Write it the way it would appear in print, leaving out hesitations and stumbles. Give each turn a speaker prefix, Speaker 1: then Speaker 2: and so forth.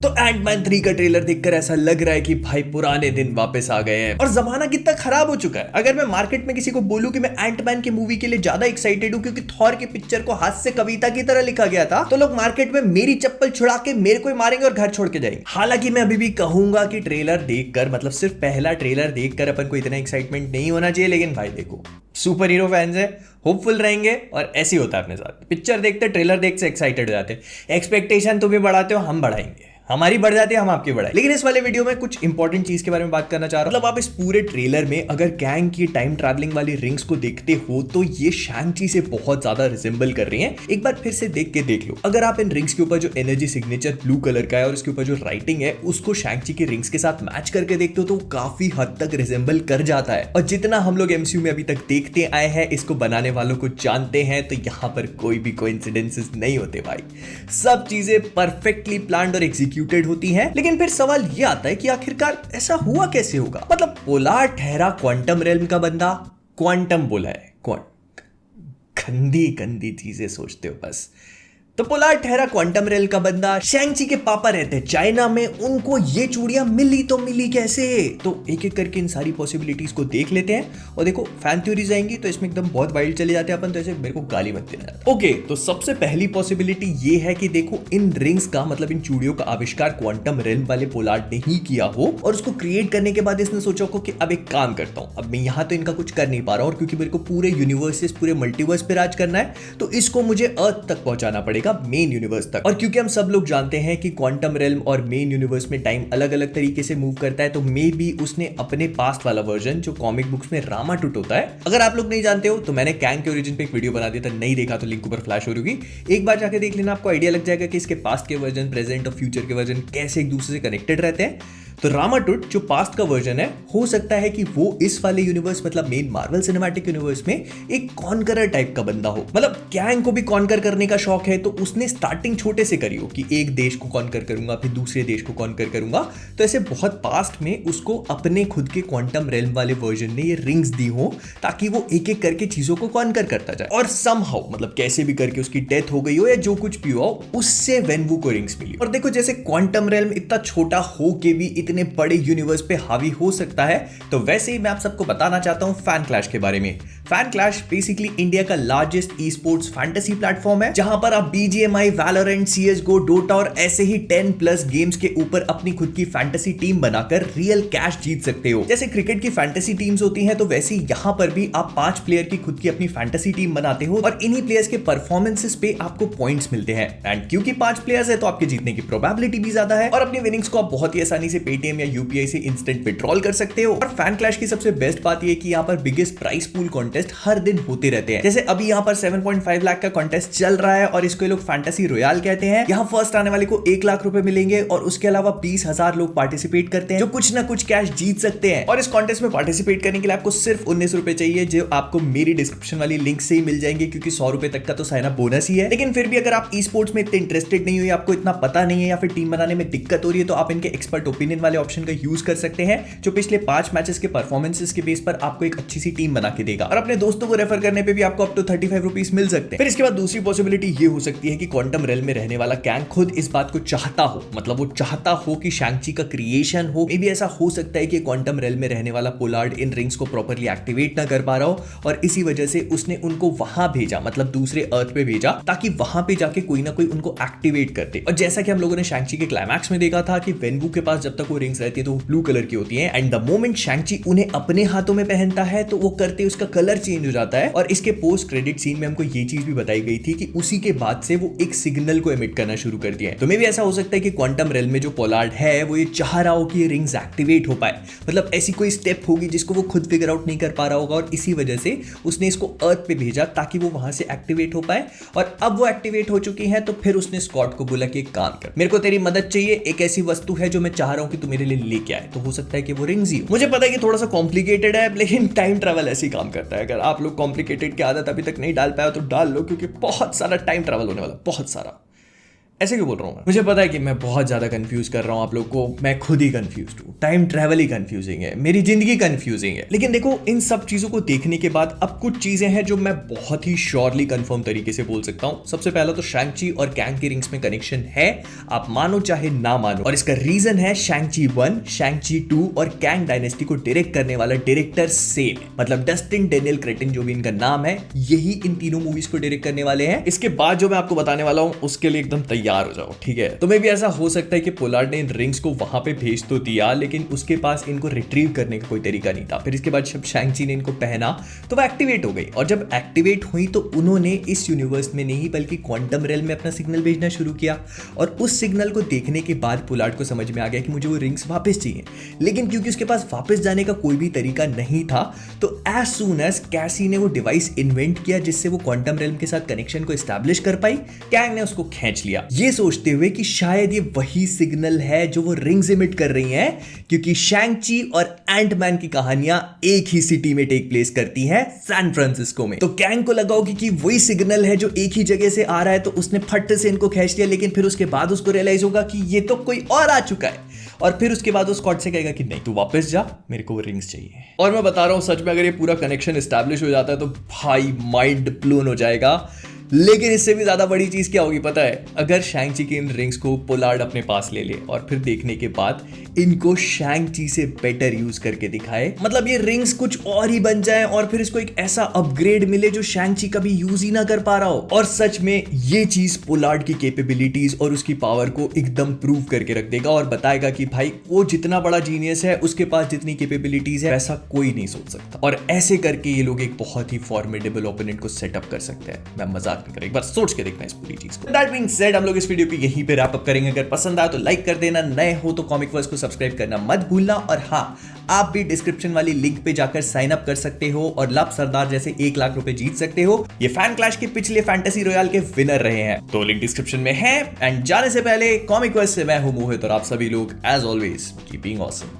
Speaker 1: तो एंटमैन 3 का ट्रेलर देखकर ऐसा लग रहा है कि भाई पुराने दिन वापस आ गए हैं और जमाना कितना खराब हो चुका है। अगर मैं मार्केट में किसी को बोलूं कि मैं एंटमैन की मूवी के लिए ज्यादा एक्साइटेड हूं क्योंकि थॉर की पिक्चर को हाथ से कविता की तरह लिखा गया था, तो लोग मार्केट में मेरी चप्पल छुड़ा के मेरे को ही मारेंगे और घर छोड़ के जाएंगे। हालांकि मैं अभी भी कहूंगा कि ट्रेलर देखकर, मतलब सिर्फ पहला ट्रेलर देखकर अपन को इतना एक्साइटमेंट नहीं होना चाहिए। लेकिन भाई देखो, सुपर हीरो फैंस है, होपफुल रहेंगे और ऐसे ही होता है अपने साथ। पिक्चर देखते, ट्रेलर देखते एक्साइटेड हो जाते, एक्सपेक्टेशन तुम भी बढ़ाते हो, हम बढ़ाएंगे, हमारी बढ़ जाती है, हम आपकी बढ़ाए। लेकिन इस वाले वीडियो में कुछ इंपॉर्टेंट चीज के बारे में बात करना चाह रहा हूं। मतलब आप इस पूरे ट्रेलर में अगर गैंग की टाइम ट्रैवलिंग वाली रिंग्स को देखते हो तो ये शैंग-ची से बहुत ज्यादा रिजेंबल कर रही हैं। एक बार फिर से देख के देख लो। अगर आप इन रिंग्स के ऊपर जो एनर्जी सिग्नेचर ब्लू कलर का है और इसके ऊपर जो राइटिंग है उसको शैंग-ची की रिंग्स के साथ मैच करके देखते हो तो काफी हद तक रिजेंबल कर जाता है। और जितना हम लोग एमसीयू में अभी तक देखते आए हैं, इसको बनाने वालों को जानते हैं, तो यहाँ पर कोई भी कोइंसिडेंसेस नहीं होते भाई। सब चीजें परफेक्टली प्लान्ड और एग्जीक्यूटेड होती हैं। लेकिन फिर सवाल ये आता है कि आखिरकार ऐसा हुआ कैसे होगा। मतलब पोलार्ड ठहरा क्वांटम रेल्म का बंदा, क्वांटम बोला है, गंदी गंदी चीजें सोचते हो बस। तो पोलार्ड ठहरा क्वांटम रेल का बंदा, शैंग-ची के पापा रहते हैं चाइना में, उनको ये चूड़ियां मिली तो मिली कैसे। तो एक एक करके इन सारी पॉसिबिलिटीज को देख लेते हैं। और देखो, फैन थ्योरीज आएंगी तो इसमें एकदम बहुत वाइल्ड चले जाते हैं अपन, तो ऐसे मेरे को गाली मत देना। ओके, तो सबसे पहली पॉसिबिलिटी ये है कि देखो, इन रिंग्स का मतलब इन चूड़ियों का आविष्कार क्वांटम रेल वाले पोलार्ड ने ही किया हो और उसको क्रिएट करने के बाद इसने सोचा हो कि अब एक काम करता हूं, अब मैं यहां तो इनका कुछ कर नहीं पा रहा हूं और क्योंकि मेरे को पूरे यूनिवर्सेस, पूरे मल्टीवर्स पे राज करना है, तो इसको मुझे अर्थ तक पहुंचाना पड़ेगा, मेन यूनिवर्स तक। और क्योंकि हम सब लोग जानते हैं कि क्वांटम रेल्म और मेन यूनिवर्स में टाइम अलग अलग तरीके से मूव करता है, तो मे बी उसने अपने पास्ट वाला वर्जन जो कॉमिक बुक्स में रामाटूट होता है, अगर आप लोग नहीं जानते हो तो मैंने कैंग के ओरिजिन पे एक वीडियो बना दिया था, नहीं देखा तो लिंक ऊपर फ्लैश हो रही होगी, एक बार जाके देख लेना, आपको आइडिया लग जाएगा कि इसके पास्ट के वर्जन, प्रेजेंट और फ्यूचर के वर्जन कैसे एक दूसरे से कनेक्टेड रहते हैं। तो रामाटूट जो पास्ट का वर्जन है, हो सकता है कि वो इस वाले यूनिवर्स, मतलब मेन मार्वल सिनेमैटिक यूनिवर्स में एक कॉन्करर टाइप का बंदा हो। मतलब कैंग को भी कॉन्कर करने का शौक है, तो उसने स्टार्टिंग छोटे से करी हो कि एक देश को कॉन्कर करूंगा, फिर दूसरे देश को कॉन्कर करूंगा। तो ऐसे बहुत पास्ट में उसको अपने खुद के क्वांटम रेल्म वाले वर्जन ने ये रिंग्स दी हो ताकि वो एक एक करके चीजों को कॉन्कर करता जाए। और समहाउ, मतलब कैसे भी करके उसकी डेथ हो गई हो या जो कुछ भी हो, उससे वेनवू को रिंग्स मिली। और देखो, जैसे क्वांटम रेल्म इतना छोटा हो के भी इतने बड़े यूनिवर्स पे हावी हो सकता है, तो वैसे ही मैं आप सबको बताना चाहता हूं फैन क्लैश के बारे में। फैन क्लैश बेसिकली इंडिया का largest e sports fantasy platform है, जहां पर आप बीजीएमआई, वैलोरेंट, सीएसगो, डोटा और ऐसे ही 10+ गेम्स के ऊपर अपनी खुद की फैंटेसी टीम बनाकर रियल कैश जीत सकते हो। जैसे क्रिकेट की फैंटेसी टीम्स होती हैं, तो वैसे ही यहां पर भी आप 5 प्लेयर की खुद की अपनी फैंटेसी टीम बनाते हो और इन्हीं प्लेयर्स के परफॉर्मेंसेस पे आपको पॉइंट्स मिलते हैं। एंड क्योंकि 5 प्लेयर्स है तो आपके जीतने की प्रोबेबिलिटी भी ज्यादा है और अपनी विनिंग्स को आप बहुत ही आसानी से पेटीएम या यूपीआई से इंस्टेंट विड्रॉल कर सकते हो। और फैन क्लैश की सबसे बेस्ट बात यह कि यहाँ पर बिगेस्ट प्राइस पूल कॉन्टेस्ट हर दिन होते रहते हैं। जैसे अभी यहाँ पर 7.5 लाख का कॉन्टेस्ट चल रहा है और इसको लोग फैंटेसी रॉयल कहते हैं। यहाँ फर्स्ट आने वाले को 1 लाख रुपए मिलेंगे और उसके अलावा 20,000 लोग पार्टिसिपेट करते हैं जो कुछ ना कुछ कैश जीत सकते हैं। और इस कॉन्टेस्ट में पार्टिसिपेट करने के लिए आपको सिर्फ 19 रुपए चाहिए, जो आपको मेरी डिस्क्रिप्शन वाली लिंक से ही मिल जाएंगे, क्योंकि 100 रुपए तक का तो साइन अप बोनस ही है। लेकिन फिर भी अगर आप ई स्पोर्ट्स में इतने इंटरेस्टेड नहीं हो, आपको इतना पता नहीं है या फिर टीम बनाने में दिक्कत हो रही है, तो आप इनके एक्सपर्ट ओपिनियन वाले ऑप्शन का यूज कर सकते हैं, जो पिछले 5 मैचेस के परफॉर्मेंसेस के बेस पर आपको एक अच्छी सी टीम बना के देगा। और अपने दोस्तों को रेफर करने पे भी आपको अप टू 35 रुपीस मिल सकते हैं। फिर इसके बाद दूसरी पॉसिबिलिटी ये हो सकती है कि क्वांटम रेल में रहने वाला कैंग खुद इस बात को चाहता हो, मतलब वो चाहता हो कि शैंग-ची का क्रिएशन हो। मे बी ऐसा हो सकता है कि क्वांटम रेल में रहने वाला पोलार्ड इन रिंग्स को प्रॉपर्ली एक्टिवेट ना कर पा रहा हो और इसी वजह से उसने उनको वहां भेजा, मतलब दूसरे अर्थ पे भेजा, ताकि वहां पे जाके कोई ना कोई उनको एक्टिवेट कर दे। और जैसा कि हम लोगों ने शैंग-ची के क्लाइमैक्स में देखा था कि वेनवू के पास जब तक वो रिंग्स रहती है तो वो ब्लू कलर की होती है, एंड द मोमेंट शैंग-ची उन्हें अपने हाथों में पहनता है तो वो करते उसका कलर चेंज हो जाता है। और इसके पोस्ट क्रेडिट सीन में हमको ये चीज भी बताई गई थी कि उसी के बाद से वो एक सिग्नल को एमिट करना शुरू कर दिया है। तो मे भी ऐसा हो सकता है कि क्वांटम रेल में जो पोलार्ड है वो ये चाह रहा हो कि ये रिंग्स एक्टिवेट हो पाए, मतलब ऐसी कोई स्टेप होगी जिसको वो खुद फिगर आउट नहीं कर पा रहा होगा और इसी वजह से उसने इसको अर्थ पे भेजा ताकि वो वहां से एक्टिवेट हो पाए। और अब वो एक्टिवेट हो चुकी है तो फिर उसने स्कॉट को बोला कि एक काम कर, मेरे को तेरी मदद चाहिए, एक ऐसी वस्तु है जो मैं चाह रहा हूं कि तू मेरे लिए लेके आए। तो हो सकता है कि वो रिंग्स ही हो। मुझे पता है कि थोड़ा सा कॉम्प्लिकेटेड है, लेकिन टाइम ट्रैवल ऐसे ही काम करता है। अगर आप लोग कॉम्प्लिकेटेड की आदत अभी तक नहीं डाल पाए तो डाल लो, क्योंकि बहुत सारा टाइम ट्रैवल होने वाला, बहुत सारा। ऐसे क्यों बोल रहा हूँ मुझे पता है कि मैं बहुत ज्यादा कंफ्यूज कर रहा हूँ आप लोग को, मैं खुद ही कंफ्यूज हूँ, टाइम ट्रैवल ही कंफ्यूजिंग है, मेरी जिंदगी कंफ्यूजिंग है। लेकिन देखो इन सब चीजों को देखने के बाद अब कुछ चीजें हैं जो मैं बहुत ही श्योरली कंफर्म तरीके से बोल सकता हूँ। सबसे पहला तो शैंग-ची और कैंग की रिंग्स में कनेक्शन है, आप मानो चाहे ना मानो, और इसका रीजन है शैंग-ची 1, शैंग-ची 2 और कैंग डायनेस्टी को डायरेक्ट करने वाला डायरेक्टर सेम है, मतलब डस्टिन डेनियल क्रेटिन जो भी इनका नाम है, यही इन तीनों मूवीज को डायरेक्ट करने वाले हैं। इसके बाद जो मैं आपको बताने वाला हूँ उसके लिए एकदम तैयार हो जाओ, ठीक है। तो मे भी ऐसा हो सकता है कि पोलार्ड ने इन रिंग्स को वहां पे भेज तो दिया, लेकिन उसके पास इनको रिट्रीव करने का कोई तरीका नहीं था। फिर इसके बाद जब शैंग-ची ने इनको पहना तो वो एक्टिवेट हो गई, और जब एक्टिवेट हुई तो उन्होंने इस यूनिवर्स में नहीं बल्कि क्वांटम रेल में अपना सिग्नल भेजना शुरू किया, और उस सिग्नल को देखने के बाद पोलार्ड को समझ में आ गया कि मुझे वो रिंग्स वापस चाहिए। लेकिन क्योंकि उसके पास वापस जाने का कोई भी तरीका नहीं था, तो एज सून एज कैसी ने वो डिवाइस इन्वेंट किया जिससे वो क्वांटम रेल के साथ कनेक्शन को एस्टैब्लिश कर पाई, कैंग ने उसको खींच लिया, ये सोचते हुए कि शायद ये वही सिग्नल है जो वो रिंग्स इमिट कर रही हैं, क्योंकि शैंग-ची और एंटमैन की कहानियां एक ही सिटी में टेक प्लेस करती हैं, सैन फ्रांसिस्को में। तो कैंग को लगा होगी कि वही सिग्नल है जो एक ही जगह से आ रहा है, तो उसने फट से इनको खींच लिया। लेकिन फिर उसके बाद उसको रियलाइज होगा कि ये तो कोई और आ चुका है, और फिर उसके बाद वो स्कॉट से कहेगा कि नहीं तू वापस जा, मेरे को वो रिंग्स चाहिए। और मैं बता रहा हूं सच में अगर ये पूरा कनेक्शन एस्टैब्लिश हो जाता है तो भाई माइंड ब्लोन हो जाएगा। लेकिन इससे भी ज्यादा बड़ी चीज क्या होगी पता है, अगर शैंग-ची की इन रिंग्स को पोलार्ड अपने पास ले ले और फिर देखने के बाद इनको शैंग-ची से बेटर यूज करके दिखाए, मतलब ये रिंग्स कुछ और ही बन जाए और फिर इसको एक ऐसा अपग्रेड मिले जो शैंग-ची कभी यूज ही ना कर पा रहा हो, और सच में ये चीज पोलार्ड की कैपेबिलिटीज और उसकी पावर को एकदम प्रूव करके रख देगा और बताएगा कि भाई वो जितना बड़ा जीनियस है उसके पास जितनी कैपेबिलिटीज है वैसा कोई नहीं सोच सकता। और ऐसे करके ये लोग एक बहुत ही फॉर्मिडेबल ओपोनेंट को सेटअप कर सकते हैं, मैं मजाक नहीं कर रहा, एक बार सोच के देखना इस पूरी चीज को। दैट बीइंग सेड हम लोग इस वीडियो को यहीं पे रैप अप करेंगे। अगर पसंद आया तो लाइक कर देना, नए हो तो कॉमिक वर्स को सब्सक्राइब करना मत भूलना, और हाँ आप भी डिस्क्रिप्शन वाली लिंक पे जाकर साइन अप कर सकते हो और लब सरदार जैसे 1 लाख रुपए जीत सकते हो। ये फैन क्लैश के पिछले फैंटेसी रॉयल के विनर रहे हैं, तो लिंक डिस्क्रिप्शन में है। एंड जाने से पहले कॉमिक वर्स से मैं हूं मोहित, और आप सभी लोग एज ऑलवेज कीपिंग ऑसम।